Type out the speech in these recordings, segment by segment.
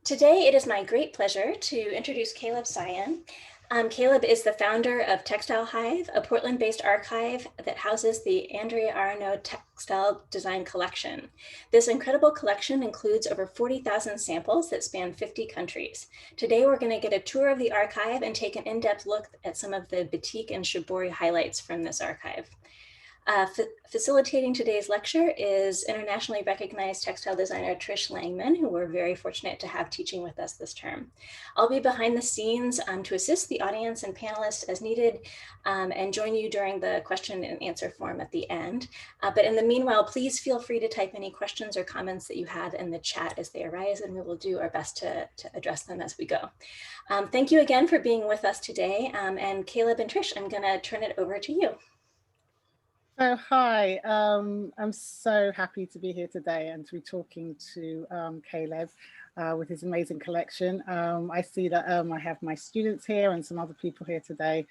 Today, it is my great pleasure to introduce Caleb Sayan. Caleb is the founder of Textile Hive, a Portland-based archive that houses the Andrea Arno Textile Design collection. This incredible collection includes over 40,000 samples that span 50 countries. Today, we're going to get a tour of the archive and take an in-depth look at some of the batik and shibori highlights from this archive. Facilitating today's lecture is internationally recognized textile designer Trish Langman, who we're very fortunate to have teaching with us this term. I'll be behind the scenes to assist the audience and panelists as needed and join you during the question and answer form at the end. But in the meanwhile, please feel free to type any questions or comments that you have in the chat as they arise, and we will do our best to address them as we go. Thank you again for being with us today. And Caleb and Trish, I'm gonna turn it over to you. So hi, I'm so happy to be here today and to be talking to Caleb with his amazing collection. I see that I have my students here and some other people here today.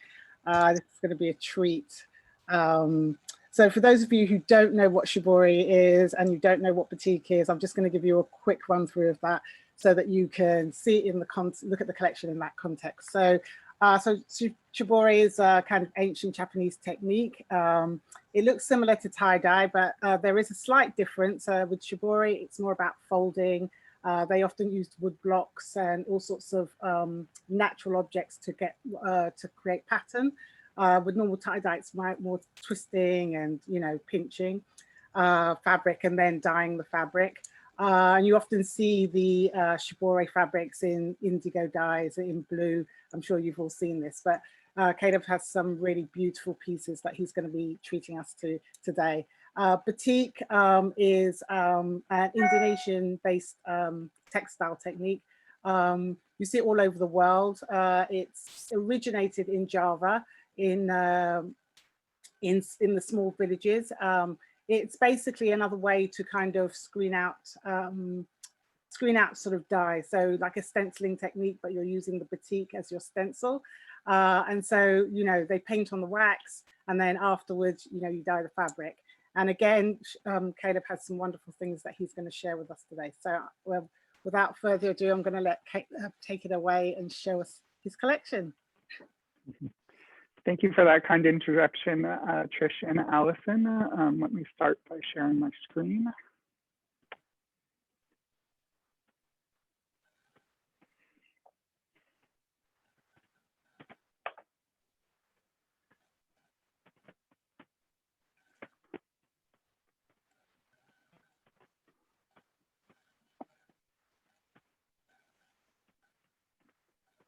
This is going to be a treat. So for those of you who don't know what shibori is and you don't know what batik is, I'm just going to give you a quick run through of that so that you can see it in the look at the collection in that context. So shibori is a kind of ancient Japanese technique. It looks similar to tie-dye, but there is a slight difference. With shibori, it's more about folding. They often used wood blocks and all sorts of natural objects to create pattern. With normal tie-dye, it's more twisting and pinching fabric and then dyeing the fabric. And you often see the shibori fabrics in indigo dyes, in blue. I'm sure you've all seen this, but Caleb has some really beautiful pieces that he's going to be treating us to today. Batik is an Indonesian-based textile technique. You see it all over the world. It's originated in Java, in the small villages. It's basically another way to kind of screen out sort of dye. So like a stenciling technique, but you're using the batik as your stencil. And so, they paint on the wax and then afterwards, you dye the fabric. And again, Caleb has some wonderful things that he's going to share with us today. So well, without further ado, I'm going to let Caleb take it away and show us his collection. Thank you for that kind introduction, Trish and Allison. Let me start by sharing my screen.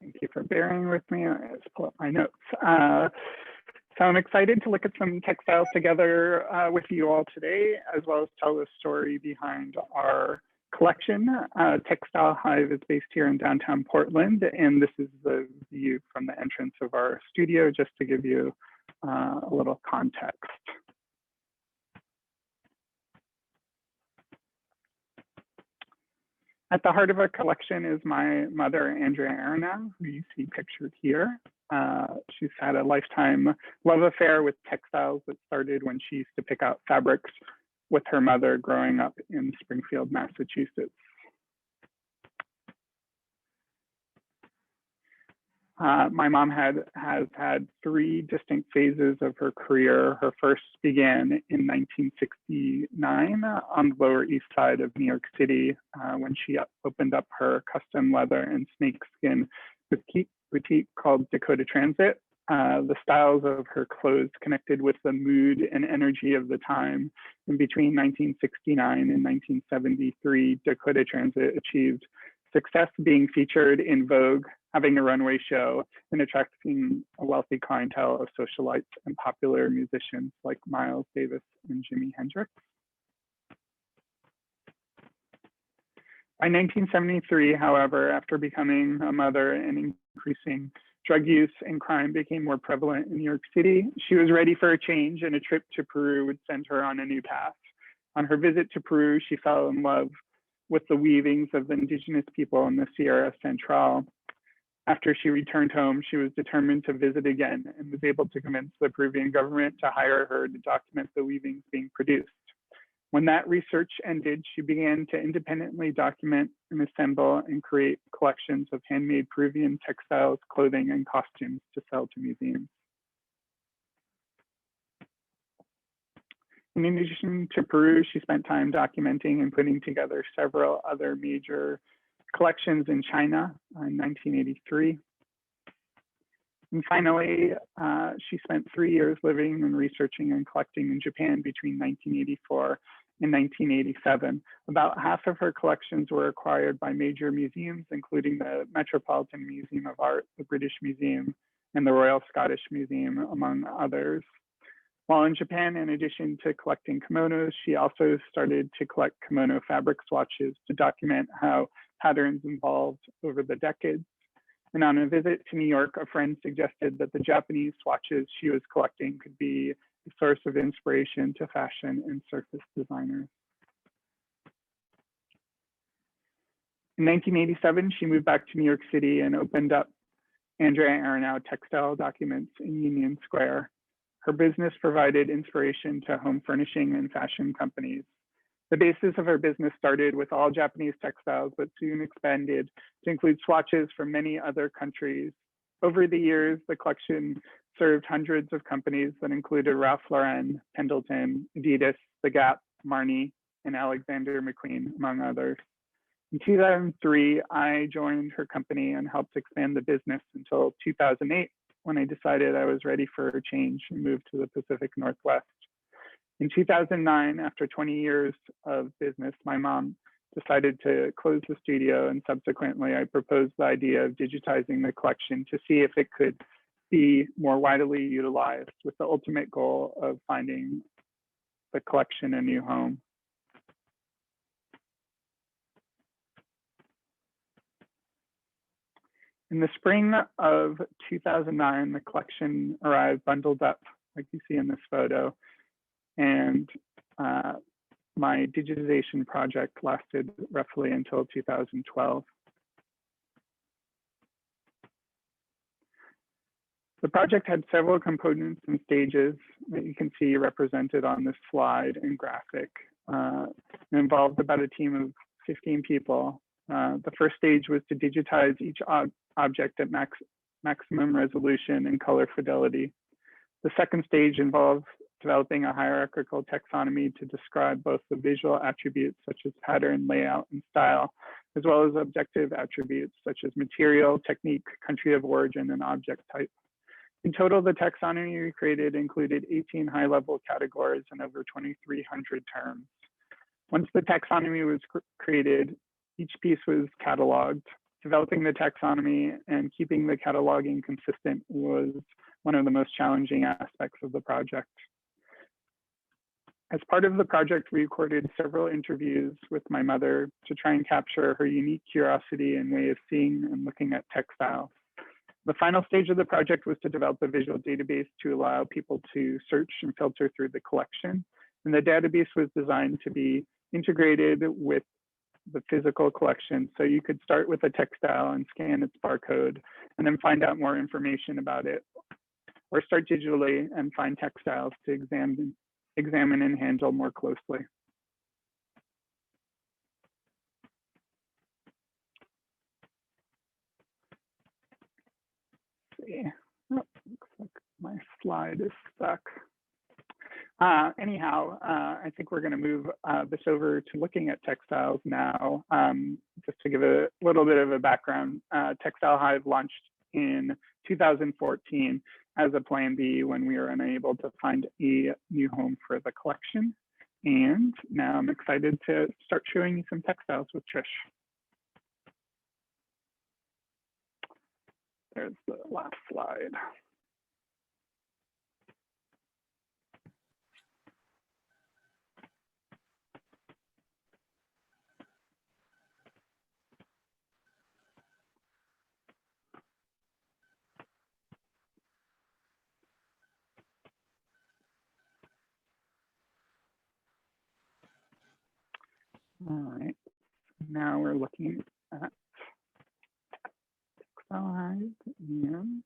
Thank you for bearing with me. Let's pull up my notes. So I'm excited to look at some textiles together with you all today, as well as tell the story behind our collection. Textile Hive is based here in downtown Portland, and this is the view from the entrance of our studio, just to give you a little context. At the heart of our collection is my mother, Andrea Arno, who you see pictured here. She's had a lifetime love affair with textiles that started when she used to pick out fabrics with her mother growing up in Springfield, Massachusetts. My mom has had three distinct phases of her career. Her first began in 1969 on the Lower East Side of New York City when she opened up her custom leather and snakeskin boutique called Dakota Transit. The styles of her clothes connected with the mood and energy of the time. And between 1969 and 1973, Dakota Transit achieved success being featured in Vogue, having a runway show, and attracting a wealthy clientele of socialites and popular musicians like Miles Davis and Jimi Hendrix. By 1973, however, after becoming a mother and increasing drug use and crime became more prevalent in New York City, she was ready for a change, and a trip to Peru would send her on a new path. On her visit to Peru, she fell in love with the weavings of the indigenous people in the Sierra Central. After she returned home, she was determined to visit again and was able to convince the Peruvian government to hire her to document the weavings being produced. When that research ended, she began to independently document and assemble and create collections of handmade Peruvian textiles, clothing, and costumes to sell to museums. In addition to Peru, she spent time documenting and putting together several other major collections in China in 1983. And finally, she spent 3 years living and researching and collecting in Japan between 1984 and 1987. About half of her collections were acquired by major museums, including the Metropolitan Museum of Art, the British Museum, and the Royal Scottish Museum, among others. While in Japan, in addition to collecting kimonos, she also started to collect kimono fabric swatches to document how patterns evolved over the decades. And on a visit to New York, a friend suggested that the Japanese swatches she was collecting could be a source of inspiration to fashion and surface designers. In 1987, she moved back to New York City and opened up Andrea Aronow Textile Documents in Union Square. Her business provided inspiration to home furnishing and fashion companies. The basis of her business started with all Japanese textiles, but soon expanded to include swatches from many other countries. Over the years, the collection served hundreds of companies that included Ralph Lauren, Pendleton, Adidas, The Gap, Marni, and Alexander McQueen, among others. In 2003, I joined her company and helped expand the business until 2008, when I decided I was ready for a change and moved to the Pacific Northwest. In 2009, after 20 years of business, my mom decided to close the studio, and subsequently I proposed the idea of digitizing the collection to see if it could be more widely utilized, with the ultimate goal of finding the collection a new home. In the spring of 2009, the collection arrived bundled up, like you see in this photo, and my digitization project lasted roughly until 2012. The project had several components and stages that you can see represented on this slide and graphic. It involved about a team of 15 people. The first stage was to digitize each object at maximum resolution and color fidelity. The second stage involved developing a hierarchical taxonomy to describe both the visual attributes such as pattern, layout, and style, as well as objective attributes such as material, technique, country of origin, and object type. In total, the taxonomy we created included 18 high-level categories and over 2,300 terms. Once the taxonomy was created, each piece was cataloged. Developing the taxonomy and keeping the cataloging consistent was one of the most challenging aspects of the project. As part of the project, we recorded several interviews with my mother to try and capture her unique curiosity and way of seeing and looking at textiles. The final stage of the project was to develop a visual database to allow people to search and filter through the collection. And the database was designed to be integrated with the physical collection. So you could start with a textile and scan its barcode and then find out more information about it, or start digitally and find textiles to examine and handle more closely. Let's see. Oh, looks like my slide is stuck. Anyhow, I think we're going to move this over to looking at textiles now. Just to give a little bit of a background, Textile Hive launched in 2014 as a plan B when we were unable to find a new home for the collection. And now I'm excited to start showing you some textiles with Trish. There's the last slide. All right, now we're looking at Textile Hive, and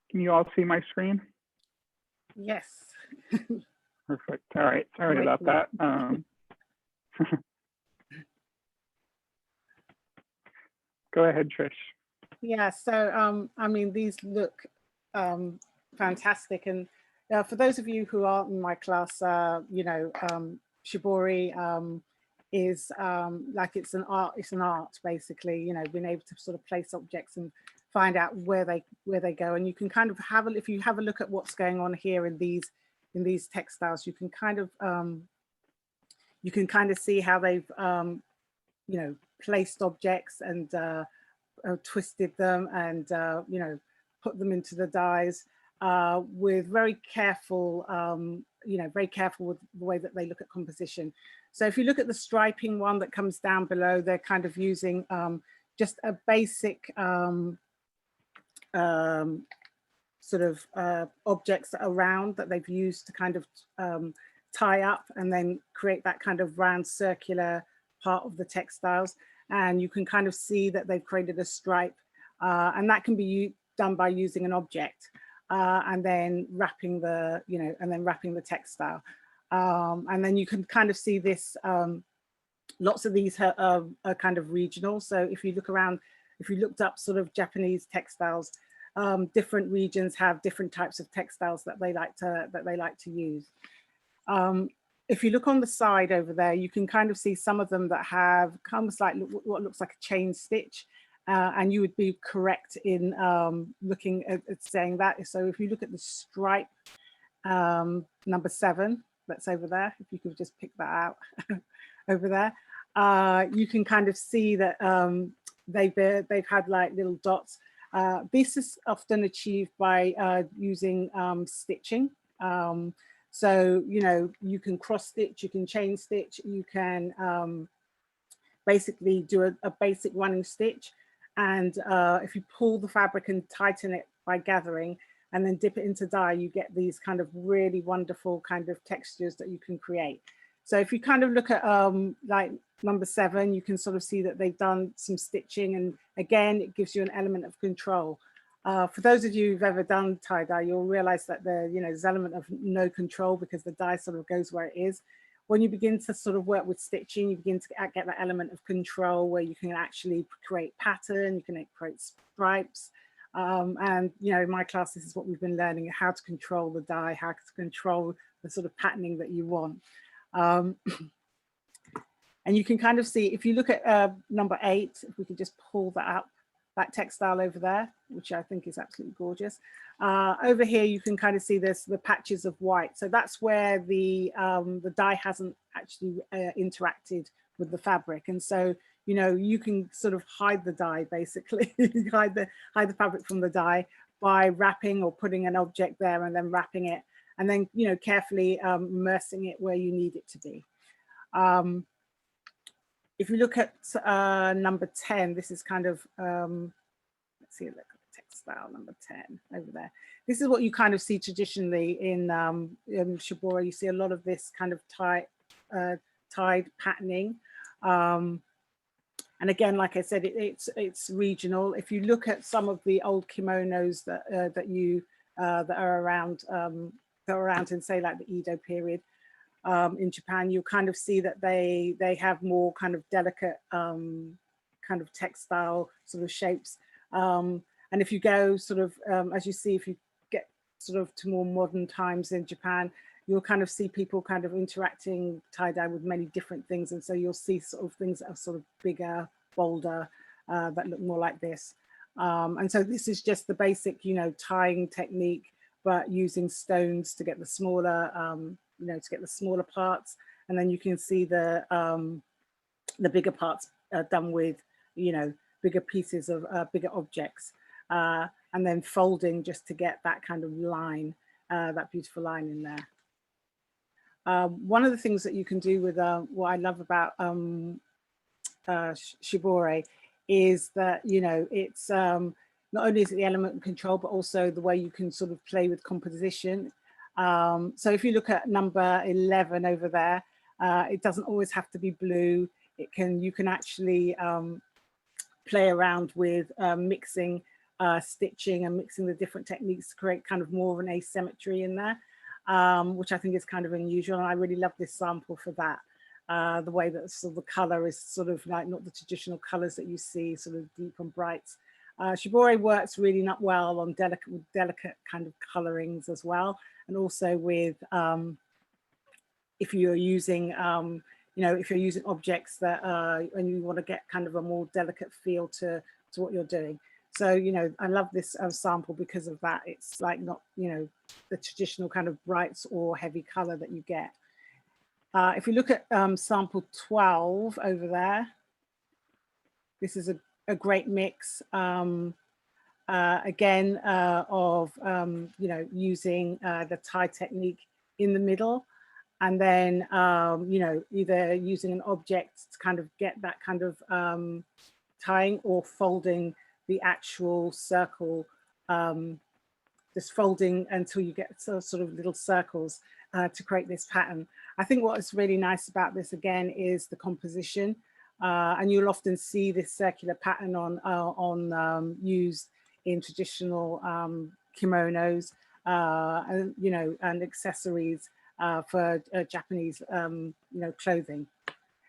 can you all see my screen? Yes. Perfect. All right. Sorry Wait, about that. Go ahead, Trish. Yeah, so I mean, these look fantastic. And for those of you who aren't in my class, you know, shibori is like it's an art basically, you know, being able to sort of place objects and find out where they go. And you can kind of have if you have a look at what's going on here in these textiles, you can kind of see how they've you know, placed objects and twisted them and you know, put them into the dies with very careful, you know, very careful with the way that they look at composition. So if you look at the striping one that comes down below, they're kind of using just a basic sort of objects around that they've used to kind of tie up and then create that kind of round circular part of the textiles. And you can kind of see that they've created a stripe and that can be done by using an object and then wrapping the, you know, and then wrapping the textile. And then you can kind of see this, lots of these are kind of regional. So if you look around, if you looked up sort of Japanese textiles, different regions have different types of textiles that they like to use. If you look on the side over there, you can kind of see some of them that have almost like what looks like a chain stitch. And you would be correct in looking at saying that. So if you look at the stripe number 7, that's over there, if you could just pick that out over there, you can kind of see that they've had like little dots. This is often achieved by using stitching. So, you know, you can cross stitch, you can chain stitch, you can basically do a basic running stitch. And if you pull the fabric and tighten it by gathering and then dip it into dye, you get these kind of really wonderful kind of textures that you can create. So if you kind of look at like number 7, you can sort of see that they've done some stitching. And again, it gives you an element of control. For those of you who've ever done tie-dye, you'll realize that there's an element of no control because the dye sort of goes where it is. When you begin to sort of work with stitching, you begin to get that element of control where you can actually create pattern, you can create stripes. And, you know, in my class, this is what we've been learning, how to control the dye, how to control the sort of patterning that you want. And you can kind of see, if you look at number 8, if we could just pull that up, that textile over there, which I think is absolutely gorgeous. Over here, you can kind of see this, the patches of white. So that's where the dye hasn't actually interacted with the fabric. And so, you know, you can sort of hide the dye, basically, hide the fabric from the dye by wrapping or putting an object there and then wrapping it and then, you know, carefully immersing it where you need it to be. If you look at number 10, this is kind of, let's see, look at the textile number 10 over there. This is what you kind of see traditionally in shibori. You see a lot of this kind of tied patterning. And again, like I said, it's regional. If you look at some of the old kimonos that are around in, say, like the Edo period, in Japan, you kind of see that they have more kind of delicate kind of textile sort of shapes. And if you go sort of, as you see, if you get sort of to more modern times in Japan, you'll kind of see people kind of interacting tie-dye with many different things. And so you'll see sort of things that are sort of bigger, bolder, that look more like this. And so this is just the basic, you know, tying technique, but using stones to get the smaller, you know, to get the smaller parts. And then you can see the bigger parts done with, you know, bigger pieces of bigger objects. And then folding just to get that kind of line, that beautiful line in there. One of the things that you can do with what I love about shibori is that, you know, it's not only is it the element of control, but also the way you can sort of play with composition. So if you look at number 11 over there, it doesn't always have to be blue. You can actually play around with mixing stitching and mixing the different techniques to create kind of more of an asymmetry in there. which I think is kind of unusual. And I really love this sample for that. The way that sort of the color is sort of like not the traditional colors that you see, sort of deep and bright. Shibori works really not well on delicate kind of colorings as well. And also with, if you're using, if you're using objects that, and you want to get kind of a more delicate feel to what you're doing. So, I love this sample because of that. It's like not, the traditional kind of brights or heavy color that you get. If we look at sample 12 over there, this is a great mix, again, of, using the tie technique in the middle, and then, either using an object to kind of get that kind of tying, or folding the actual circle, just folding until you get sort of little circles to create this pattern. I think what's really nice about this, again, is the composition. And you'll often see this circular pattern used in traditional kimonos, and accessories for Japanese, clothing.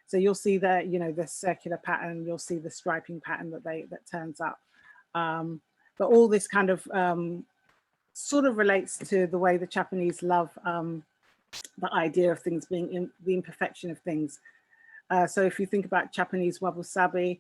So you'll see that, the circular pattern, you'll see the striping pattern that turns up. But all this kind of sort of relates to the way the Japanese love the idea of things being the imperfection of things. So if you think about Japanese wabi-sabi,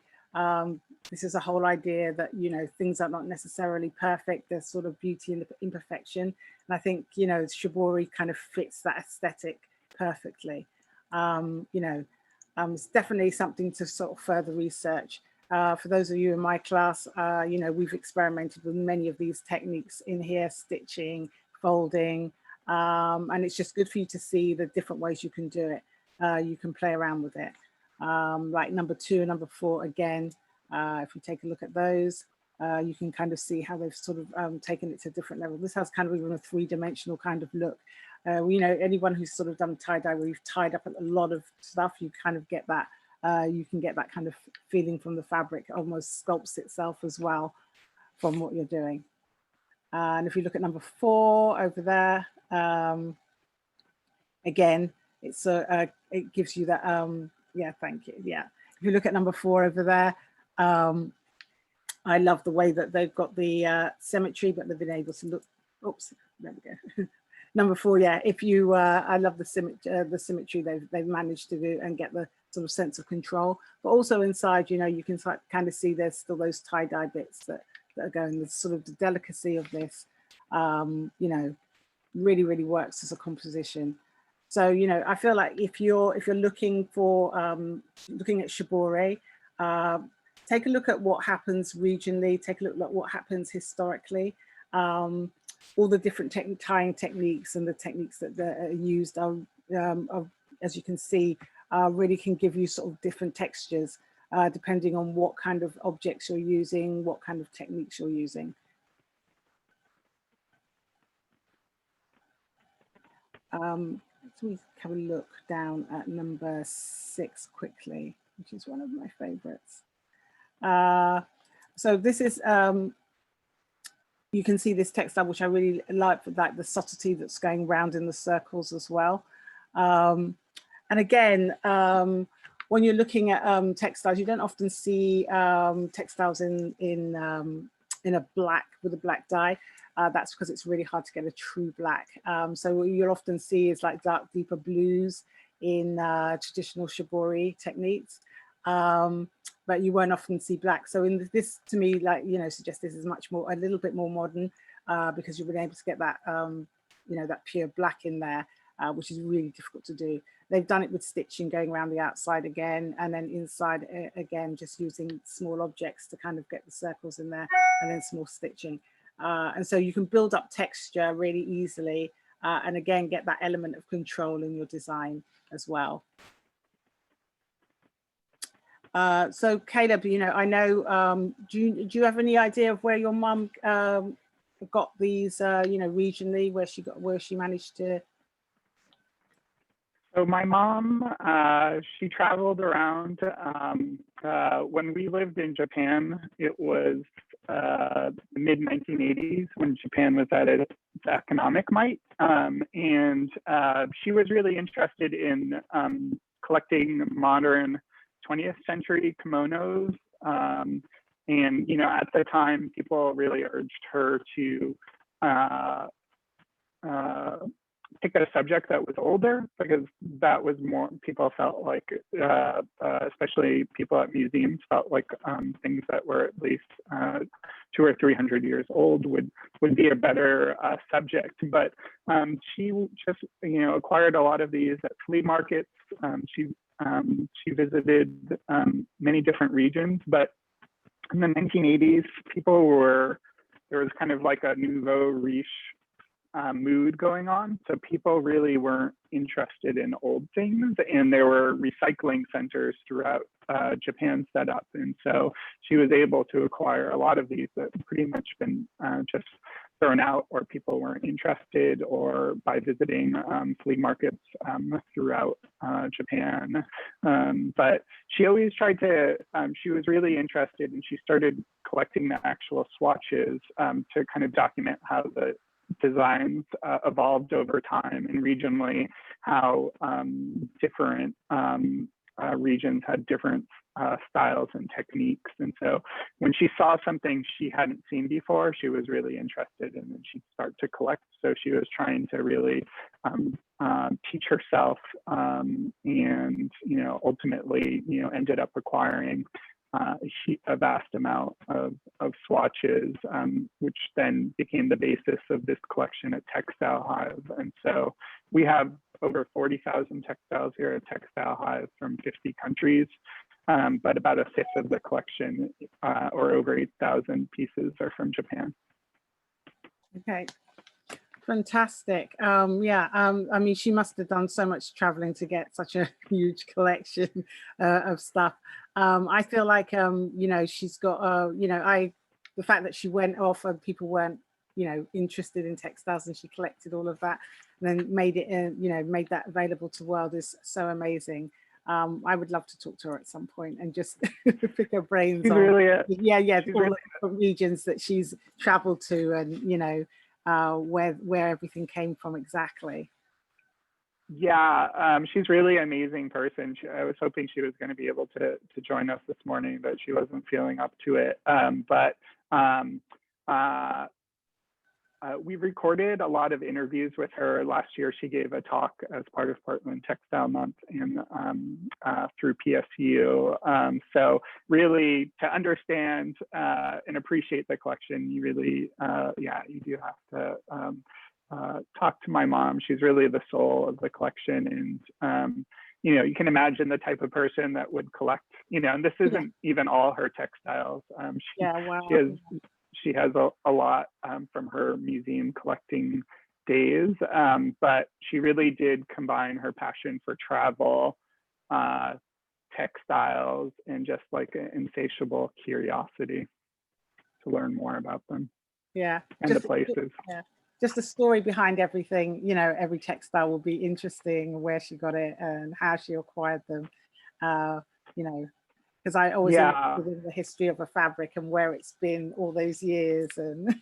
this is a whole idea that, things are not necessarily perfect. There's sort of beauty in the imperfection. And I think, shibori kind of fits that aesthetic perfectly. It's definitely something to sort of further research. For those of you in my class, we've experimented with many of these techniques in here: stitching, folding, and it's just good for you to see the different ways you can do it. You can play around with it. Like number 2 and number 4, again, if you take a look at those, you can kind of see how they've sort of taken it to a different level. This has kind of even a 3-dimensional kind of look. Anyone who's sort of done tie-dye where you've tied up a lot of stuff, you kind of get that. You can get that kind of feeling from the fabric, almost sculpts itself as well from what you're doing. And if you look at number 4 over there, again, it's it gives you that, yeah, thank you, yeah. If you look at number 4 over there, I love the way that they've got the symmetry, but they've been able to look, oops, there we go. Number 4, yeah, if you, I love the symmetry they've managed to do and get the sort of sense of control, but also inside, you can kind of see there's still those tie-dye bits that are going, the sort of the delicacy of this, really, really works as a composition. So, I feel like if you're looking for, looking at shibori, take a look at what happens regionally, take a look at what happens historically. All the different tying techniques and the techniques that are used are, as you can see, really can give you sort of different textures, depending on what kind of objects you're using, what kind of techniques you're using. Let's have a look down at number 6 quickly, which is one of my favorites. So this is, you can see this textile, which I really like the subtlety that's going around in the circles as well. And again, when you're looking at textiles, you don't often see textiles in a black, with a black dye. That's because it's really hard to get a true black. So what you'll often see is like dark, deeper blues in traditional shibori techniques. But you won't often see black. So in this, to me, like, suggests this is much more, a little bit more modern, because you've been able to get that, that pure black in there, which is really difficult to do. They've done it with stitching going around the outside again, and then inside again, just using small objects to kind of get the circles in there, and then small stitching. And so you can build up texture really easily, and again, get that element of control in your design as well. So Caleb, I know, do you have any idea of where your mum got these, regionally, where she managed to? So my mom, she traveled around. When we lived in Japan, it was the mid-1980s when Japan was at its the economic might. And she was really interested in collecting modern 20th century kimonos. And, you know, at the time, people really urged her to pick a subject that was older, because that was more, people felt like, especially people at museums felt like things that were at least 200 or 300 years old would be a better subject. But she just, you know, acquired a lot of these at flea markets. She visited many different regions, but in the 1980s, there was kind of like a nouveau riche mood going on. So people really weren't interested in old things, and there were recycling centers throughout Japan set up. And so she was able to acquire a lot of these that had pretty much been just thrown out, or people weren't interested, or by visiting flea markets throughout Japan. But she always tried to, she was really interested, and she started collecting the actual swatches to kind of document how the designs evolved over time, and regionally how different regions had different styles and techniques. And so when she saw something she hadn't seen before, she was really interested, and then she'd start to collect. So she was trying to really teach herself, and, you know, ultimately, you know, ended up acquiring a vast amount of swatches, which then became the basis of this collection at Textile Hive. And so we have over 40,000 textiles here at Textile Hive from 50 countries, but about a fifth of the collection, or over 8,000 pieces, are from Japan. Okay. Fantastic. I mean, she must have done so much traveling to get such a huge collection of stuff. I feel like, you know, she's got, you know, the fact that she went off and people weren't, you know, interested in textiles, and she collected all of that and then made it, you know, made that available to the world is so amazing. I would love to talk to her at some point and just pick her brains on, really all really the different regions that she's traveled to, and, you know, where everything came from exactly. Yeah, she's really an amazing person. I was hoping she was going to be able to join us this morning, but she wasn't feeling up to it. We recorded a lot of interviews with her. Last year, she gave a talk as part of Portland Textile Month and through PSU. So really, to understand and appreciate the collection, you really, you do have to talk to my mom. She's really the soul of the collection. And, you know, you can imagine the type of person that would collect, you know, and this isn't even all her textiles. She has a lot from her museum collecting days, but she really did combine her passion for travel, textiles, and just like an insatiable curiosity to learn more about them. Yeah. And the places. Yeah. Just the story behind everything, you know, every textile will be interesting, where she got it and how she acquired them, you know, because I always interested in the history of a fabric and where it's been all those years. And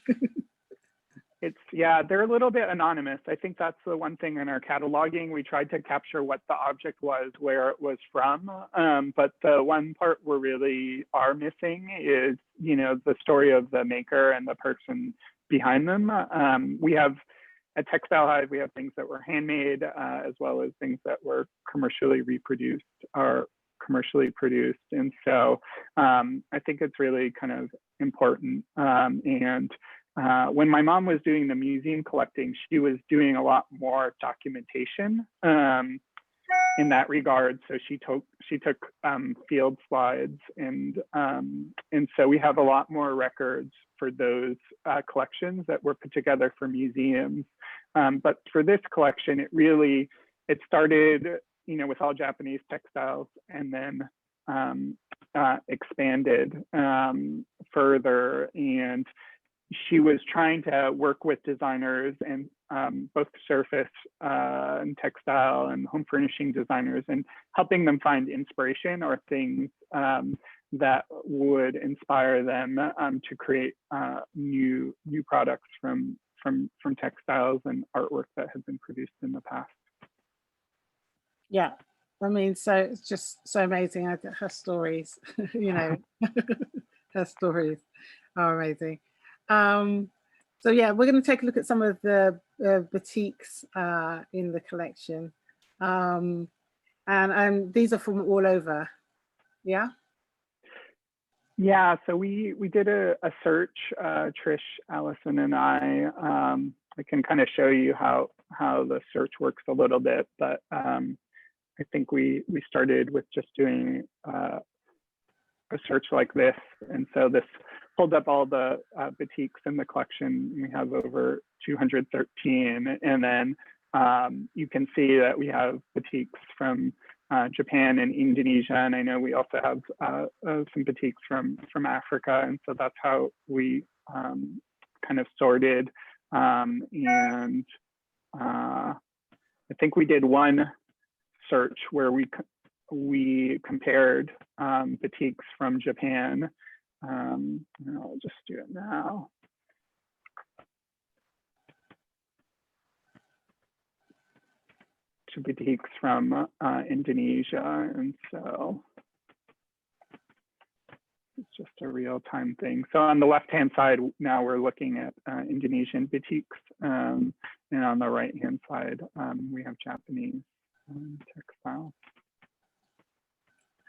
they're a little bit anonymous. I think that's the one thing in our cataloging. We tried to capture what the object was, where it was from, but the one part we really are missing is, you know, the story of the maker and the person behind them. We have at Textile Hive, we have things that were handmade, as well as things that were commercially reproduced or commercially produced. And so I think it's really kind of important. And when my mom was doing the museum collecting, she was doing a lot more documentation in that regard. So she took field slides, and so we have a lot more records for those collections that were put together for museums. But for this collection, it started, you know, with all Japanese textiles, and then expanded further. And she was trying to work with designers, and both surface and textile and home furnishing designers, and helping them find inspiration or things that would inspire them to create new products from from textiles and artwork that has been produced in the past. Yeah, I mean, so it's just so amazing. Her stories, you know, her stories are amazing. So yeah, we're going to take a look at some of the batiks in the collection, and these are from all over. Yeah. Yeah, so we did a search, Trish, Allison, and I can kind of show you how the search works a little bit, but I think we started with just doing a search like this, and so this pulled up all the batiks in the collection. We have over 213, and then you can see that we have batiks from Japan and Indonesia, and I know we also have some batiks from Africa, and so that's how we kind of sorted. And I think we did one search where we compared batiks from Japan. I'll just do it now. To batiks from Indonesia, and so it's just a real-time thing. So on the left-hand side, now we're looking at Indonesian batiks, and on the right-hand side, we have Japanese textiles.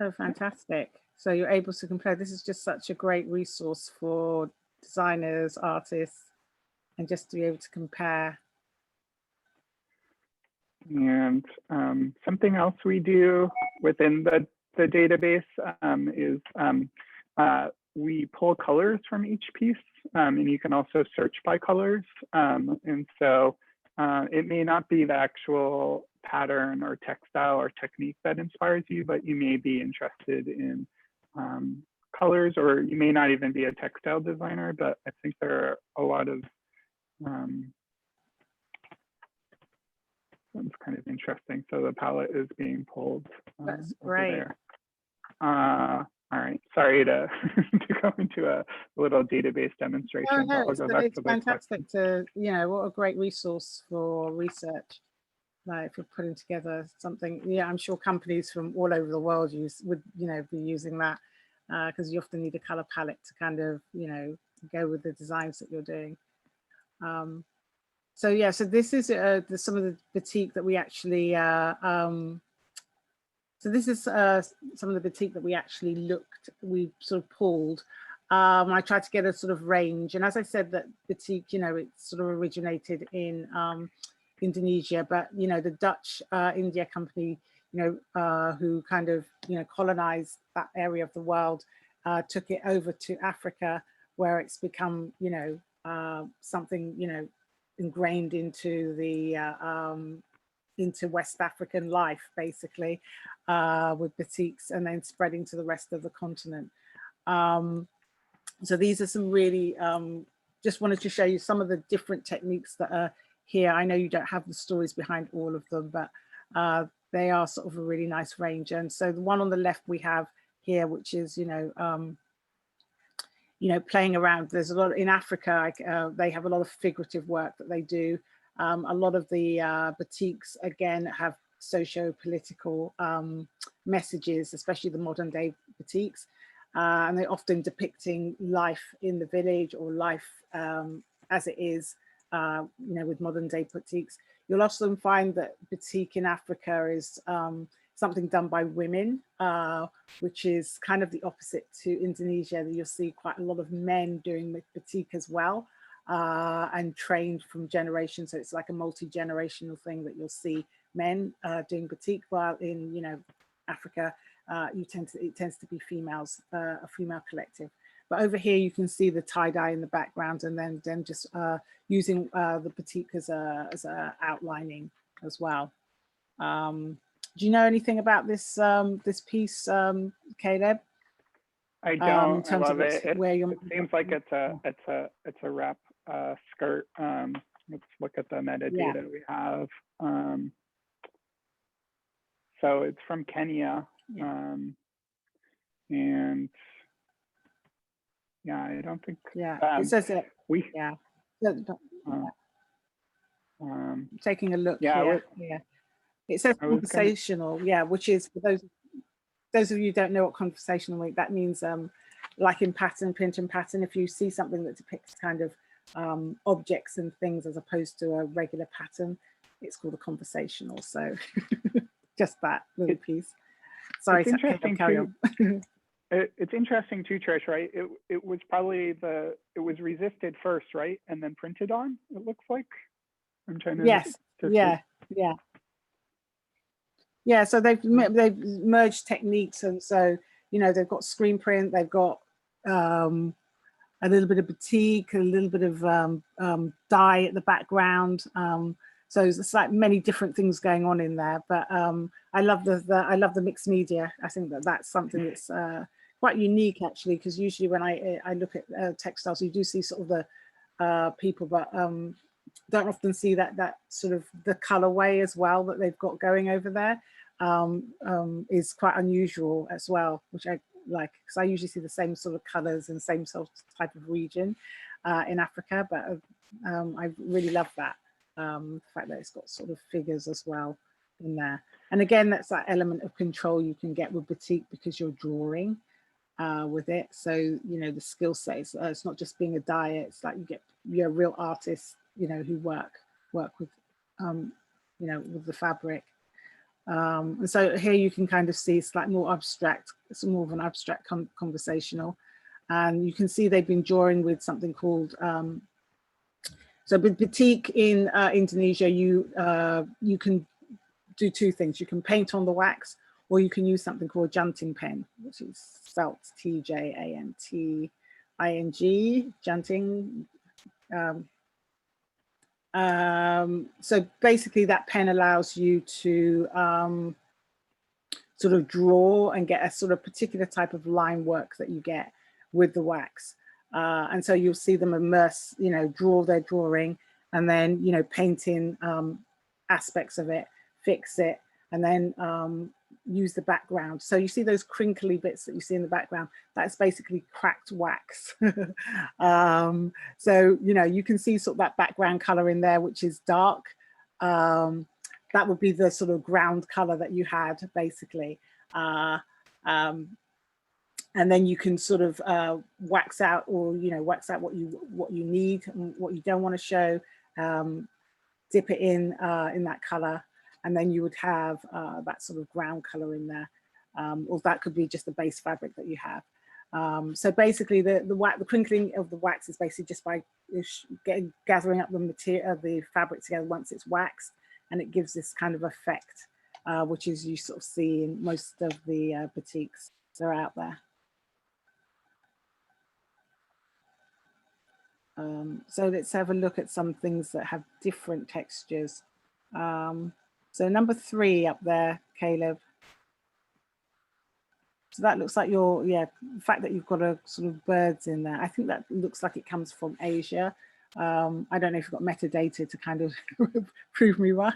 Oh, fantastic. So you're able to compare. This is just such a great resource for designers, artists, and just to be able to compare. And something else we do within the database is we pull colors from each piece, and you can also search by colors. And so it may not be the actual pattern or textile or technique that inspires you, but you may be interested in colors, or you may not even be a textile designer, but I think there are a lot of it's kind of interesting. So the palette is being pulled. That's great. There. All right, sorry to go into a little database demonstration. Oh, no, it's fantastic to, you know, what a great resource for research. Like for putting together something, yeah, I'm sure companies from all over the world would, you know, be using that because you often need a color palette to kind of, you know, go with the designs that you're doing. So yeah, so this is some of the batik that we actually, so this is some of the batik that we actually we sort of pulled. I tried to get a sort of range, and as I said, that batik, you know, it sort of originated in Indonesia, but you know, the Dutch India company, you know, who kind of, you know, colonized that area of the world, took it over to Africa, where it's become, you know, something, you know, ingrained into the into West African life, basically, with batiks, and then spreading to the rest of the continent. So these are some really, just wanted to show you some of the different techniques that are here. I know you don't have the stories behind all of them, but they are sort of a really nice range. And so the one on the left we have here, which is, you know, playing around. There's a lot in Africa. They have a lot of figurative work that they do. A lot of the batiks, again, have socio-political messages, especially the modern day batiks. And they're often depicting life in the village or life as it is, you know, with modern day batiks. You'll often find that batik in Africa is something done by women, which is kind of the opposite to Indonesia. You'll see quite a lot of men doing batik as well, and trained from generations. So it's like a multi-generational thing that you'll see men doing batik, while in, you know, Africa, it tends to be females, a female collective. But over here, you can see the tie-dye in the background, and then just using the batik as a outlining as well. Do you know anything about this this piece, Caleb? I don't. In terms I love of it. It seems like it's a wrap skirt. Let's look at the metadata we have. So it's from Kenya, and yeah, I don't think. Yeah, it says it. We. Yeah. Taking a look Yeah, here. Yeah, it says conversational. Yeah, which is for those of you who don't know what conversational means. That means like in pattern, print and pattern. If you see something that depicts kind of objects and things as opposed to a regular pattern, it's called a conversational. So just that little piece. Sorry, it's interesting carry on. It's interesting too, Trish, right? It was probably it was resisted first, right? And then printed on, it looks like. I'm trying to. Yes, yeah. Yeah, so they've merged techniques, and so, you know, they've got screen print, they've got a little bit of batik, a little bit of dye at the background. So it's like many different things going on in there. But I love the mixed media. I think that's something that's quite unique actually, because usually when I look at textiles, you do see sort of the people, but don't often see that sort of the colorway as well that they've got going over there is quite unusual as well, which I like, because I usually see the same sort of colors and same sort of type of region in Africa, but I really love that, the fact that it's got sort of figures as well in there. And again, that's that element of control you can get with batik because you're drawing with it. So, you know, the skill set is it's not just being a dyer, it's like you're a real artist, you know, who work with, you know, with the fabric. And so here you can kind of see it's like more abstract, it's more of an abstract conversational. And you can see they've been drawing with something called, so with batik in Indonesia, you can do two things. You can paint on the wax, or you can use something called junting pen, which is spelt TJANTING, junting. So basically that pen allows you to sort of draw and get a sort of particular type of line work that you get with the wax. And so you'll see them immerse, you know, draw their drawing and then, you know, paint in aspects of it, fix it, and then use the background. So you see those crinkly bits that you see in the background, that's basically cracked wax. So, you know, you can see sort of that background color in there, which is dark. That would be the sort of ground color that you had basically. And then you can sort of wax out, or, you know, wax out what you need and what you don't want to show, dip it in that color. And then you would have that sort of ground color in there, or that could be just the base fabric that you have. So basically, the crinkling of the wax is basically just by gathering up the material, the fabric together once it's waxed, and it gives this kind of effect, which is you sort of see in most of the batiks that are out there. So let's have a look at some things that have different textures. So number 3 up there, Caleb. So that looks like your, yeah, the fact that you've got a sort of birds in there. I think that looks like it comes from Asia. I don't know if you've got metadata to kind of prove me right.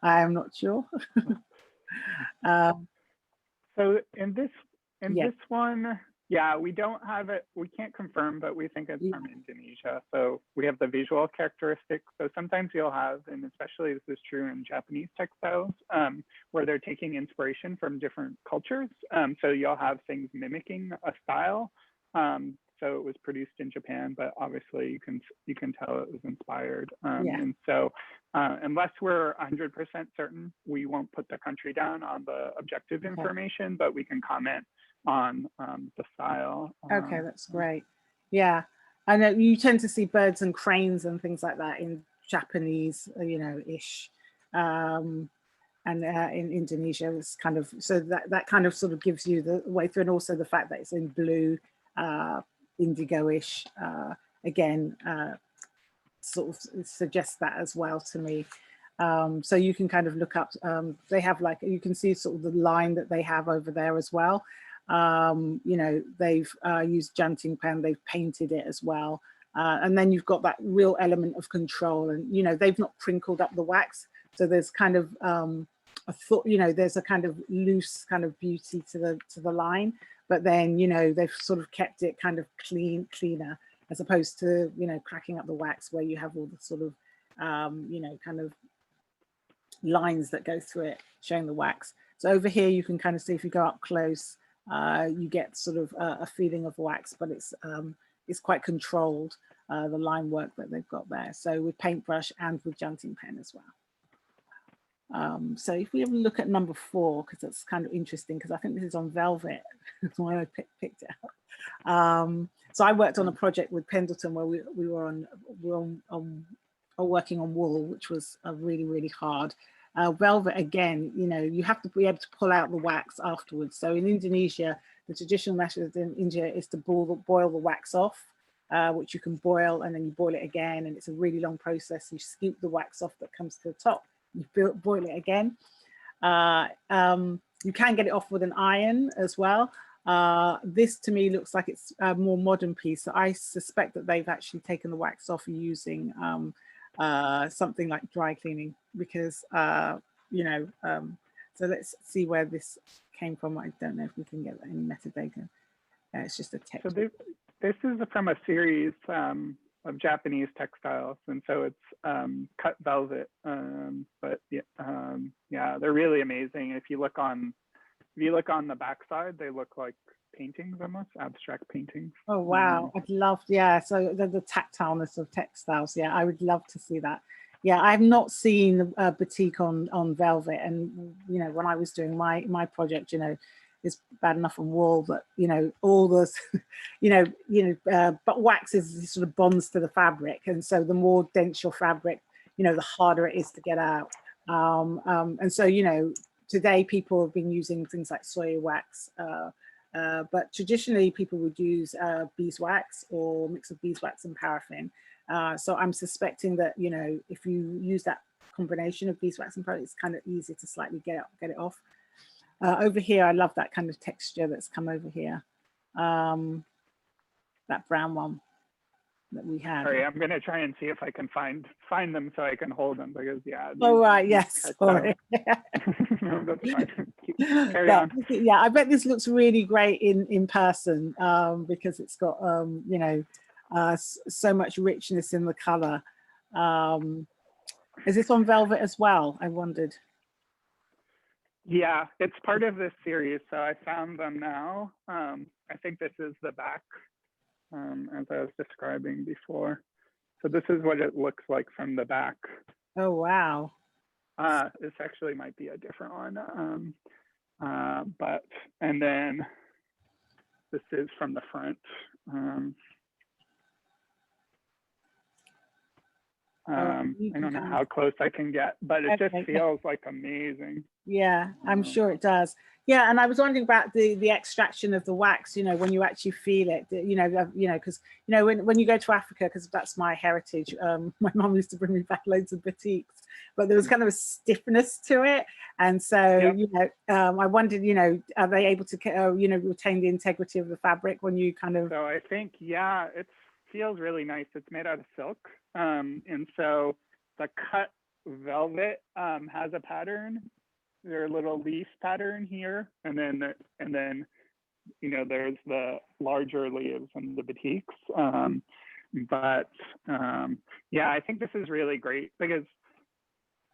I am not sure. So in this one, yeah, we don't have it. We can't confirm, but we think it's from Indonesia. So we have the visual characteristics. So sometimes you'll have, and especially this is true in Japanese textiles, where they're taking inspiration from different cultures. So you'll have things mimicking a style. So it was produced in Japan, but obviously you can tell it was inspired. And so unless we're 100% certain, we won't put the country down on the objective information, but we can comment on the style. Okay, that's great. Yeah, I know you tend to see birds and cranes and things like that in Japanese, you know, ish. And in Indonesia, it's kind of, so that kind of sort of gives you the way through, and also the fact that it's in blue, indigo-ish, again, sort of suggests that as well to me. So you can kind of look up, they have like, you can see sort of the line that they have over there as well. You know, they've used junting pen, they've painted it as well. And then you've got that real element of control, and, you know, they've not crinkled up the wax. So there's kind of a thought, you know, there's a kind of loose kind of beauty to the line, but then, you know, they've sort of kept it kind of cleaner, as opposed to, you know, cracking up the wax where you have all the sort of you know, kind of lines that go through it, showing the wax. So over here, you can kind of see, if you go up close, you get sort of a feeling of wax, but it's quite controlled, the line work that they've got there. So with paintbrush and with junting pen as well. So if we have a look at number 4, because that's kind of interesting, because I think this is on velvet. That's why I picked it up. So I worked on a project with Pendleton where we were working on wool, which was really, really hard. Velvet, again, you know, you have to be able to pull out the wax afterwards. So in Indonesia, the traditional method in India is to boil the wax off, which you can boil, and then you boil it again, and it's a really long process. You scoop the wax off that comes to the top, you boil it again. You can get it off with an iron as well. This to me looks like it's a more modern piece. So I suspect that they've actually taken the wax off using something like dry cleaning, because you know, so let's see where this came from. I don't know if we can get any metadata. It's just a text. So this is from a series of Japanese textiles, and so it's cut velvet. But yeah, they're really amazing. If you look on the backside, they look like paintings, almost abstract paintings. Oh wow, I'd love, yeah. So the tactileness of textiles, yeah, I would love to see that. Yeah, I've not seen batik on velvet, and you know, when I was doing my project, you know, it's bad enough on wool, but you know, all those, but wax is sort of bonds to the fabric, and so the more dense your fabric, you know, the harder it is to get out. And so, you know, today people have been using things like soya wax, but traditionally people would use beeswax or mix of beeswax and paraffin. So I'm suspecting that, you know, if you use that combination of beeswax and paraffin, it's kind of easy to slightly get it off. Over here, I love that kind of texture that's come over here. That brown one that we had. Sorry, I'm gonna try and see if I can find them so I can hold them, because yeah. Oh right, yes. Sorry. No, that's fine. Carry on. Yeah, I bet this looks really great in person, because it's got you know, so much richness in the color. Is this on velvet as well? I wondered. Yeah, it's part of this series, so I found them now. I think this is the back, as I was describing before. So this is what it looks like from the back. Oh, wow. This actually might be a different one. And then this is from the front. I don't know how close I can get, but it just feels like amazing. Yeah, I'm sure it does. Yeah, and I was wondering about the extraction of the wax, you know, when you actually feel it, you know, because, you know, when you go to Africa, because that's my heritage, my mom used to bring me back loads of batiks, but there was kind of a stiffness to it. And so, yep. You know, I wondered, you know, are they able to, you know, retain the integrity of the fabric when you kind of... So I think, yeah, it feels really nice. It's made out of silk. And so the cut velvet has a pattern. There's a little leaf pattern here, and then you know, there's the larger leaves and the batiks. Yeah, I think this is really great, because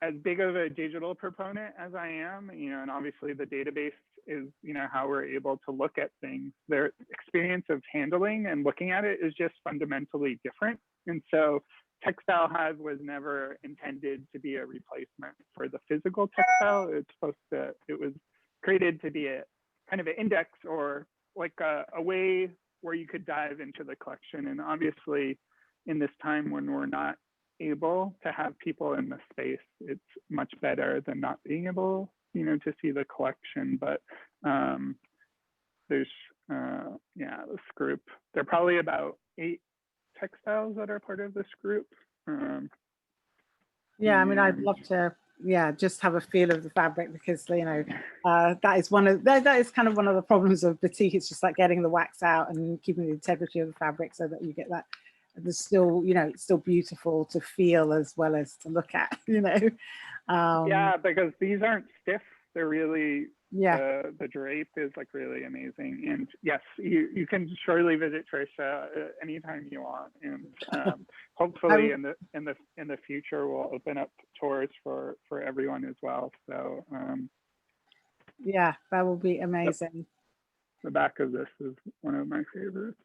as big of a digital proponent as I am, you know, and obviously the database is, you know, how we're able to look at things. Their experience of handling and looking at it is just fundamentally different. And so Textile Hive was never intended to be a replacement for the physical textile. It was created to be a kind of an index, or like a way where you could dive into the collection. And obviously in this time when we're not able to have people in the space, it's much better than not being able, you know, to see the collection. But there's yeah, this group, there are probably about 8 textiles that are part of this group. Yeah, I mean, I'd love to, yeah, just have a feel of the fabric, because, you know, that is kind of one of the problems of batik. It's just like getting the wax out and keeping the integrity of the fabric so that you get that. There's still, you know, it's still beautiful to feel as well as to look at, you know. Yeah, because these aren't stiff. They're really Yeah. The drape is like really amazing. And yes, you can surely visit Trisha anytime you want. And hopefully in the future we'll open up tours for everyone as well. So yeah, that will be amazing. the back of this is one of my favorites.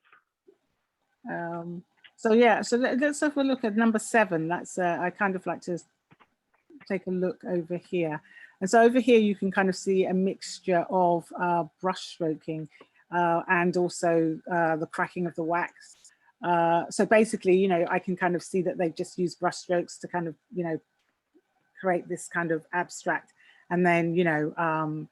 So yeah, so let's have a look at number 7. That's I kind of like to take a look over here. And so over here you can kind of see a mixture of brush stroking and also the cracking of the wax. So basically, you know, I can kind of see that they've just used brush strokes to kind of, you know, create this kind of abstract, and then, you know,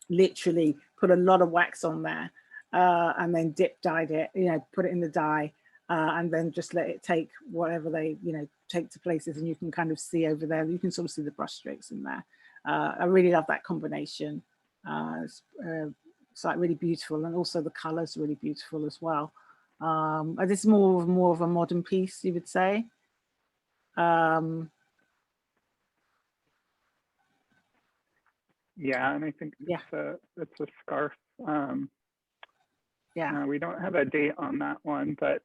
literally put a lot of wax on there and then dip dyed it, you know, put it in the dye and then just let it take whatever they, you know, take to places, and you can kind of see over there, you can sort of see the brush strokes in there. I really love that combination. It's like really beautiful, and also the colors really beautiful as well. This is more of a modern piece, you would say. Yeah, and I think it's a scarf. Yeah, we don't have a date on that one, but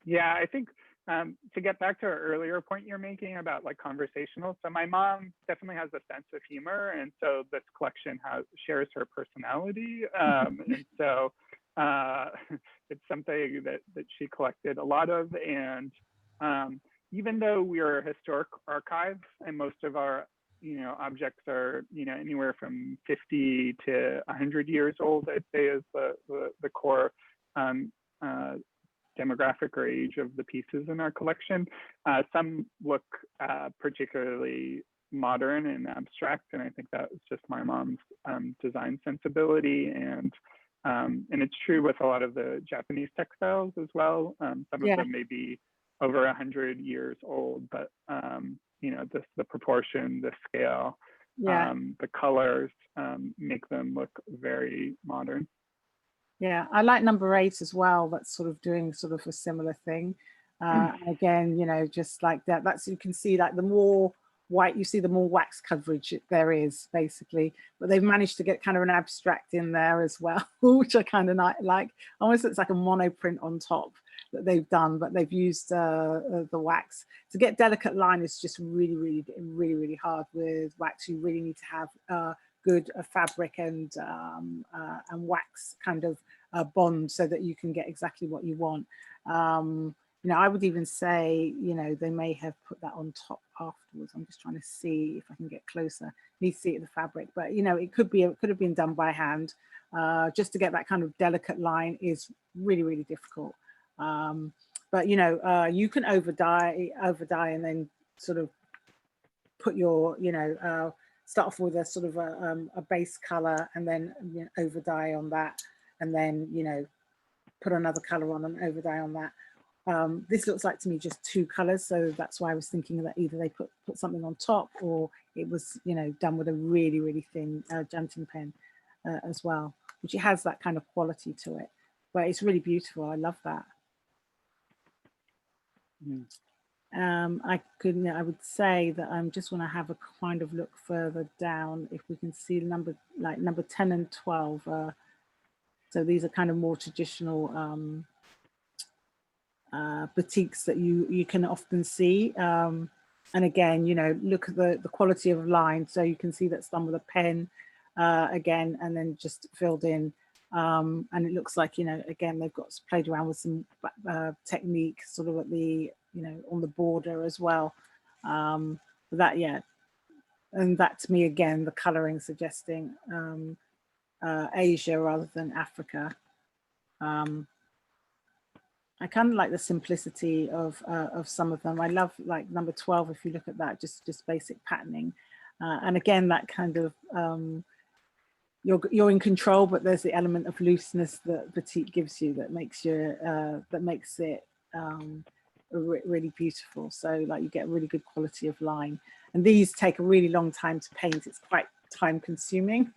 yeah, I think to get back to our earlier point you're making about like conversational. So my mom definitely has a sense of humor, and so this collection shares her personality, and so it's something that she collected a lot of. And even though we are a historic archive and most of our objects are, anywhere from 50 to 100 years old, I'd say is the core demographic or age of the pieces in our collection. Some look particularly modern and abstract, and I think that was just my mom's design sensibility. And it's true with a lot of the Japanese textiles as well. Some of them may be over 100 years old, but the proportion, the scale, the colors make them look very modern. Yeah, I like number 8 as well. That's sort of doing sort of a similar thing. Again, just like that. That's, you can see like the more white you see, the more wax coverage there is basically. But they've managed to get kind of an abstract in there as well, which I kind of like. Almost looks like a monoprint on top that they've done, but they've used the wax. To get delicate line is just really hard with wax. You really need to have good fabric and wax kind of bond so that you can get exactly what you want. I would even say, they may have put that on top afterwards. I'm just trying to see if I can get closer. You need to see it in the fabric, but it could have been done by hand. Just to get that kind of delicate line is really difficult. But you can over dye and then sort of put your start off with a sort of a base color, and then over dye on that, and then put another color on and over dye on that. This looks like to me just 2 colors, so that's why I was thinking that either they put something on top, or it was done with a really thin janting pen as well, which it has that kind of quality to it. But it's really beautiful. I love that. I would say that I just want to have a kind of look further down if we can see number 10 and 12. So these are kind of more traditional batiks that you can often see. And again, look at the quality of line. So you can see that's done with a pen again, and then just filled in. And it looks like, again, they've got played around with some technique sort of at the, on the border as well. And that to me, again, the coloring suggesting Asia rather than Africa. I kind of like the simplicity of some of them. I love like number 12, if you look at that, just basic patterning. And again, that kind of, you're in control, but there's the element of looseness that batik gives you that makes it really beautiful. So like you get a really good quality of line, and these take a really long time to paint. It's quite time consuming.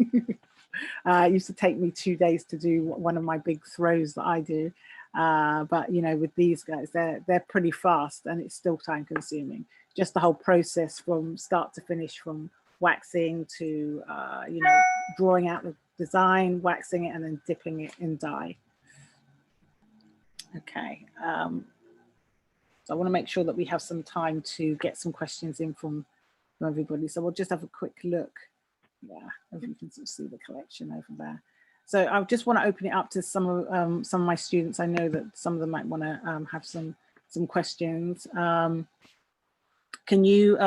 It used to take me 2 days to do one of my big throws that I do, but with these guys, they're pretty fast, and it's still time consuming. Just the whole process from start to finish, from waxing to, you know, drawing out the design, waxing it, and then dipping it in dye. Okay. So I want to make sure that we have some time to get some questions in from everybody. So we'll just have a quick look. Yeah, if you can sort of see the collection over there. So I just want to open it up to some of my students. I know that some of them might want to have some questions. Can you?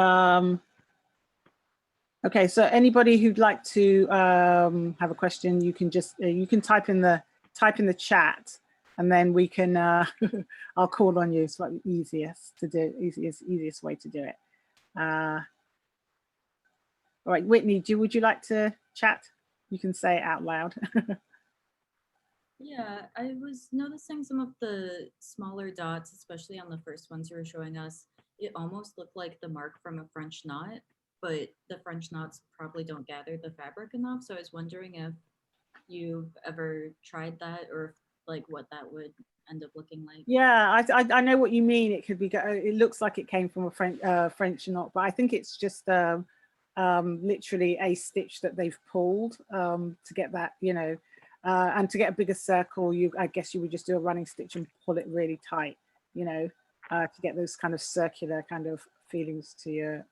Okay, so anybody who'd like to have a question, you can just you can type in the chat, and then we can I'll call on you. It's like the easiest to do, easiest way to do it. All right, Whitney, would you like to chat? You can say it out loud. Yeah, I was noticing some of the smaller dots, especially on the first ones you were showing us. It almost looked like the mark from a French knot, but the French knots probably don't gather the fabric enough. So I was wondering if you've ever tried that, or like what that would end up looking like. Yeah, I know what you mean. It could be. It looks like it came from a French knot, but I think it's just literally a stitch that they've pulled to get that, you know, and to get a bigger circle. I guess you would just do a running stitch and pull it really tight, you know, to get those kind of circular kind of feelings to your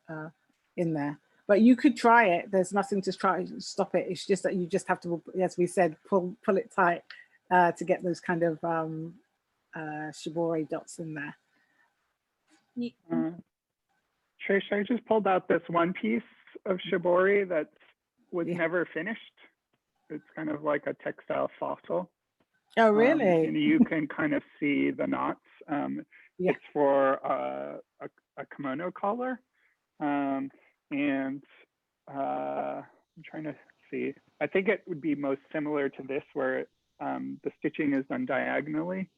in there. But you could try it. There's nothing to try to stop it. It's just that you just have to, as we said, pull it tight to get those kind of shibori dots in there. Trish, I just pulled out this one piece of shibori that was never finished. It's kind of like a textile fossil. Oh, really? And you can kind of see the knots. It's for a kimono collar. And I'm trying to see. I think it would be most similar to this, where the stitching is done diagonally,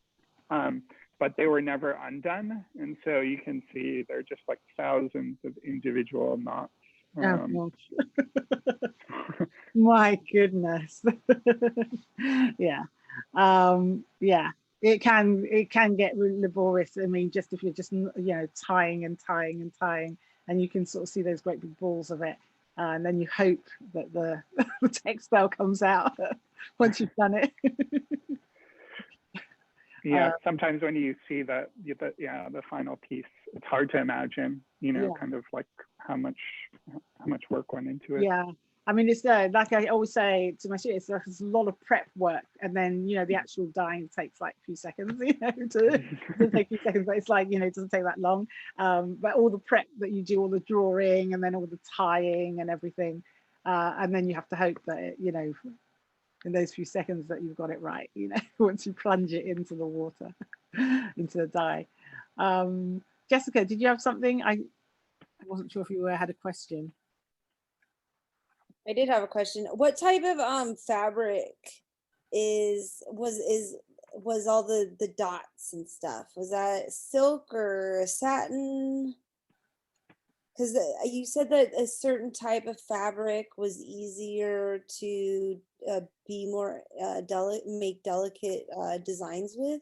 but they were never undone. And so you can see they're just like thousands of individual knots. Oh, my goodness. Yeah. Yeah, it can get really laborious. I mean, just if you're just, you know, tying and tying and tying, and you can sort of see those great big balls of it, and then you hope that the textile comes out once you've done it. Yeah, sometimes when you see the final piece, it's hard to imagine, you know, kind of like how much work went into it. Yeah, I mean, it's like I always say to my students, there's a lot of prep work, and then, you know, the actual dyeing takes like a few seconds, you know, to take a few seconds, but it's like, you know, it doesn't take that long. But all the prep that you do, all the drawing, and then all the tying and everything, and then you have to hope that it, you know, in those few seconds that you've got it right, you know, once you plunge it into the water, into the dye. Jessica, did you have something? I wasn't sure if you had a question. I did have a question. What type of fabric was all the dots and stuff? Was that silk or satin? Because you said that a certain type of fabric was easier to be more make delicate designs with.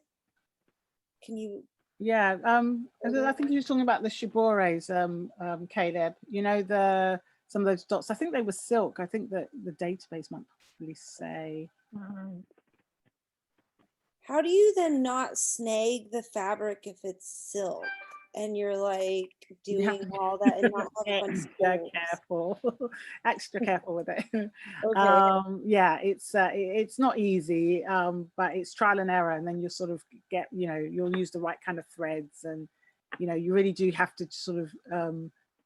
Can you? Yeah, I think you're talking about the shibores, Caleb. You know, some of those dots. I think they were silk. I think that the database might probably say. How do you then not snag the fabric if it's silk and you're like doing all that and not have a bunch of extra careful with it. Okay. Yeah, it's not easy, but it's trial and error, and then you'll sort of get, you know, you'll use the right kind of threads, and, you know, you really do have to sort of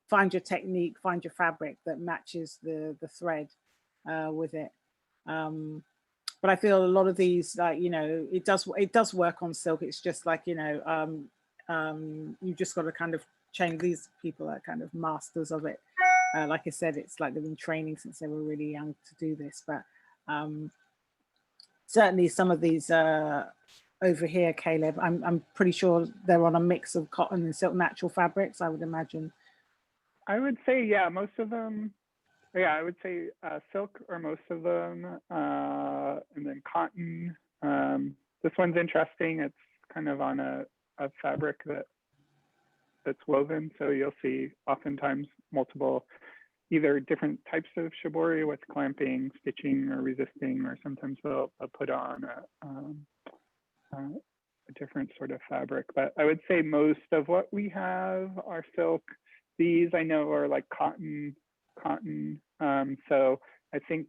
find your technique, find your fabric that matches the thread with it. But I feel a lot of these, like, you know, it does work on silk. It's just like, you know, you just got to kind of change. These people are kind of masters of it. Like I said, it's like they've been training since they were really young to do this. But certainly some of these over here, Caleb, I'm pretty sure they're on a mix of cotton and silk natural fabrics, I would imagine. I would say, yeah, most of them. Yeah, I would say silk or most of them, and then cotton. This one's interesting. It's kind of on a fabric that's woven, so you'll see oftentimes multiple either different types of shibori with clamping, stitching, or resisting, or sometimes they'll put on a different sort of fabric. But I would say most of what we have are silk. These I know are like cotton. So I think,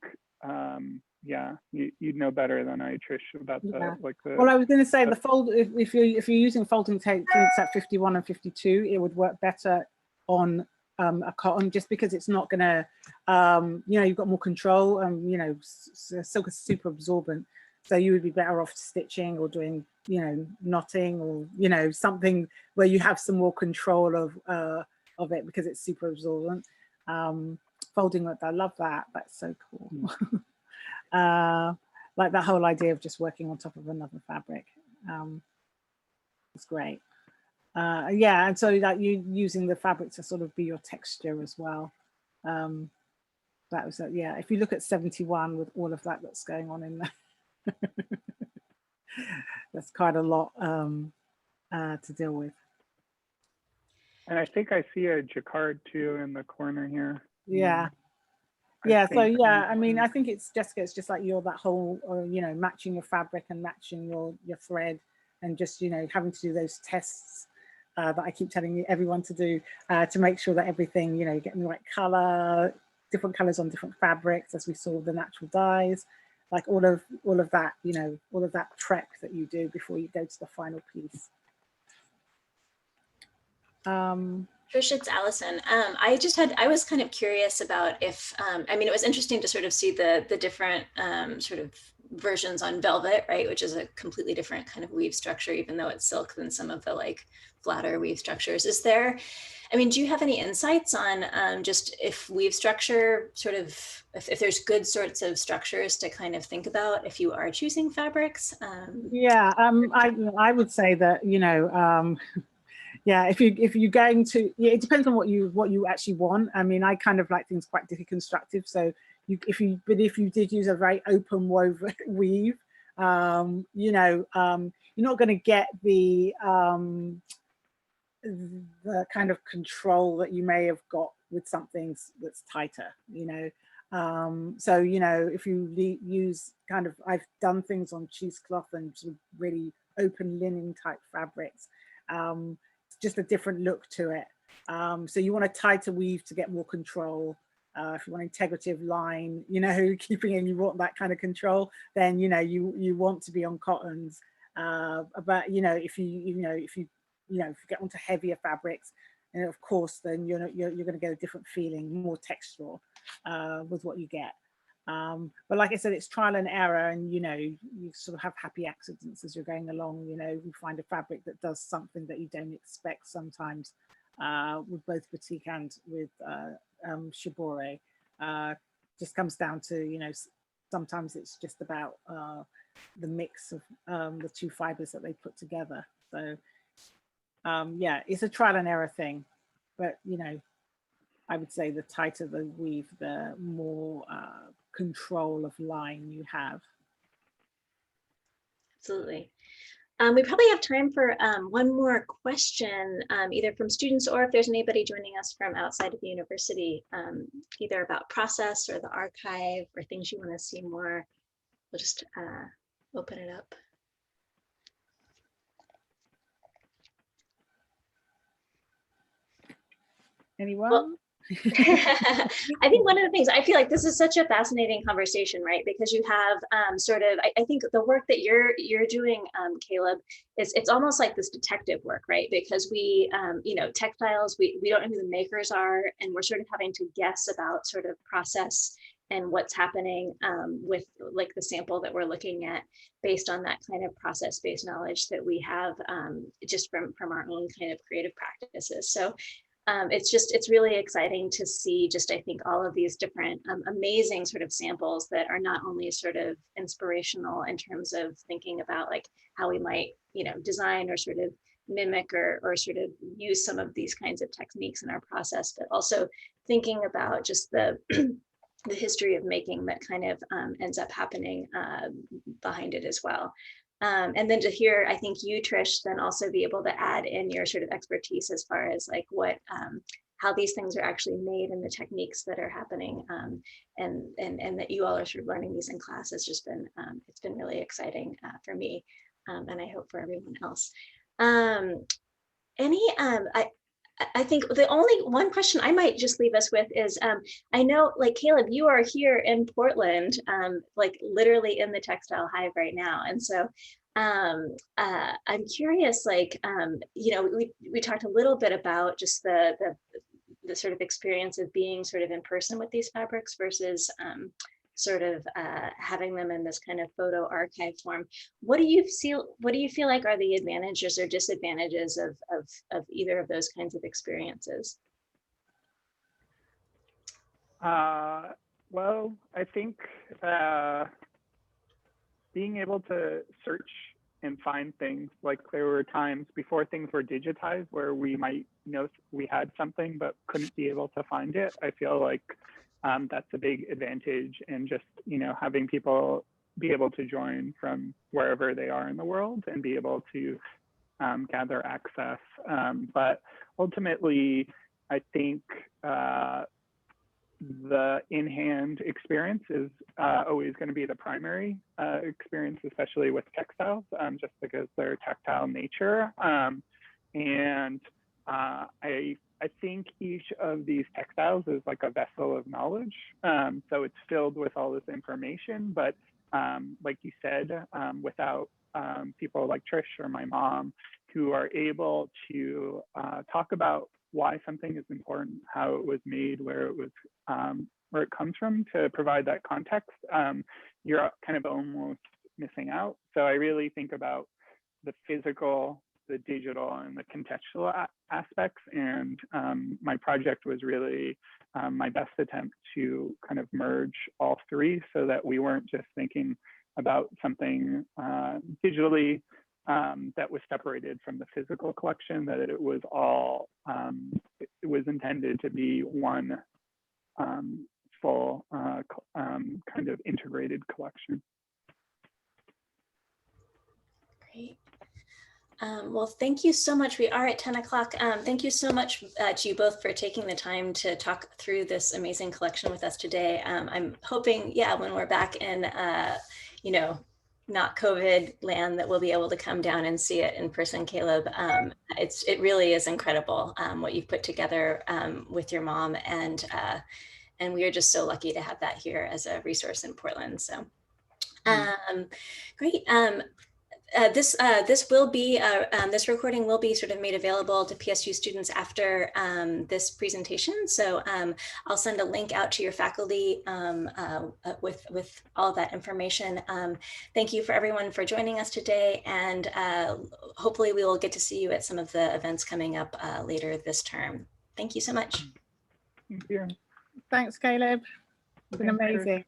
yeah, you'd know better than I, Trish, about the like the. Well, I was going to say the fold. If you're using folding techniques at 51 and 52, it would work better on a cotton, just because it's not going to, you know, you've got more control. You know, silk is super absorbent, so you would be better off stitching or doing, you know, knotting, or, you know, something where you have some more control of it, because it's super absorbent. Folding, I love that. That's so cool. Like that whole idea of just working on top of another fabric. It's great. Yeah, and so like you using the fabric to sort of be your texture as well. That was yeah. If you look at 71 with all of that that's going on in there, that's quite a lot to deal with. And I think I see a jacquard too in the corner here. Yeah. Yeah, so yeah, I mean, I think it's Jessica, it's just like you're that whole, you know, matching your fabric and matching your thread, and just, you know, having to do those tests that I keep telling everyone to do, to make sure that everything, you know, getting the right color, different colors on different fabrics, as we saw with the natural dyes, like all of that, you know, all of that prep that you do before you go to the final piece. Trish, it's Allison. I was kind of curious about if, I mean, it was interesting to sort of see the different sort of versions on velvet, right? Which is a completely different kind of weave structure, even though it's silk, than some of the like flatter weave structures. Is there, I mean, do you have any insights on just if weave structure sort of, if there's good sorts of structures to kind of think about if you are choosing fabrics? Yeah, I would say that, you know, yeah, if you're going to, yeah, it depends on what you actually want. I mean, I kind of like things quite deconstructive. So if you did use a very open woven weave, you know, you're not going to get the kind of control that you may have got with something that's tighter, you know. So, you know, if you use kind of, I've done things on cheesecloth and sort of really open linen type fabrics. Just a different look to it. So you want a tighter weave to get more control. If you want integrity of line, you know, keeping in, you want that kind of control, then, you know, you want to be on cottons. But, you know, if you get onto heavier fabrics, and of course, then you're going to get a different feeling, more textural with what you get. But like I said, it's trial and error, and, you know, you sort of have happy accidents as you're going along. You know, you find a fabric that does something that you don't expect sometimes, with both batik and with shibori. Just comes down to, you know, sometimes it's just about the mix of the two fibers that they put together. So yeah, it's a trial and error thing, but, you know, I would say the tighter the weave, the more control of line you have. Absolutely. We probably have time for one more question, either from students or if there's anybody joining us from outside of the university, either about process or the archive or things you want to see more. We'll just open it up. Anyone? Well, I think one of the things, I feel like this is such a fascinating conversation, right? Because you have sort of, I think the work that you're doing, Caleb, it's almost like this detective work, right? Because we, you know, textiles, we don't know who the makers are, and we're sort of having to guess about sort of process and what's happening with like the sample that we're looking at based on that kind of process-based knowledge that we have just from our own kind of creative practices. So it's really exciting to see just, I think, all of these different amazing sort of samples that are not only sort of inspirational in terms of thinking about like how we might, you know, design or sort of mimic or sort of use some of these kinds of techniques in our process, but also thinking about just the the history of making that kind of ends up happening behind it as well. And then to hear, I think you, Trish, then also be able to add in your sort of expertise as far as like what how these things are actually made and the techniques that are happening, and that you all are sort of learning these in class has just been, it's been really exciting for me, and I hope for everyone else. I think the only one question I might just leave us with is, I know, like, Caleb, you are here in Portland, like literally in the Textile Hive right now. And so I'm curious, like, you know, we talked a little bit about just the sort of experience of being sort of in person with these fabrics versus sort of having them in this kind of photo archive form. What do you feel like are the advantages or disadvantages of either of those kinds of experiences? Well, I think being able to search and find things, like there were times before things were digitized where we might know we had something but couldn't be able to find it. I feel like that's a big advantage, and just, you know, having people be able to join from wherever they are in the world and be able to gather access. But ultimately, I think the in-hand experience is always going to be the primary experience, especially with textiles, just because they're tactile in nature. And I think each of these textiles is like a vessel of knowledge. So it's filled with all this information, but like you said, without people like Trish or my mom who are able to talk about why something is important, how it was made, where it comes from, to provide that context, you're kind of almost missing out. So I really think about the physical, the digital, and the contextual aspects. And my project was really my best attempt to kind of merge all three, so that we weren't just thinking about something digitally that was separated from the physical collection, that it was all, it was intended to be one full kind of integrated collection. Great. Well, thank you so much. We are at 10 o'clock. Thank you so much to you both for taking the time to talk through this amazing collection with us today. I'm hoping, yeah, when we're back in, you know, not COVID land, that we'll be able to come down and see it in person, Caleb. It really is incredible what you've put together with your mom, and we are just so lucky to have that here as a resource in Portland. So great. This will be this recording will be sort of made available to PSU students after this presentation. So I'll send a link out to your faculty with all that information. Thank you for everyone for joining us today, and hopefully we will get to see you at some of the events coming up later this term. Thank you so much. Thank you. Thanks, Caleb. It's been amazing.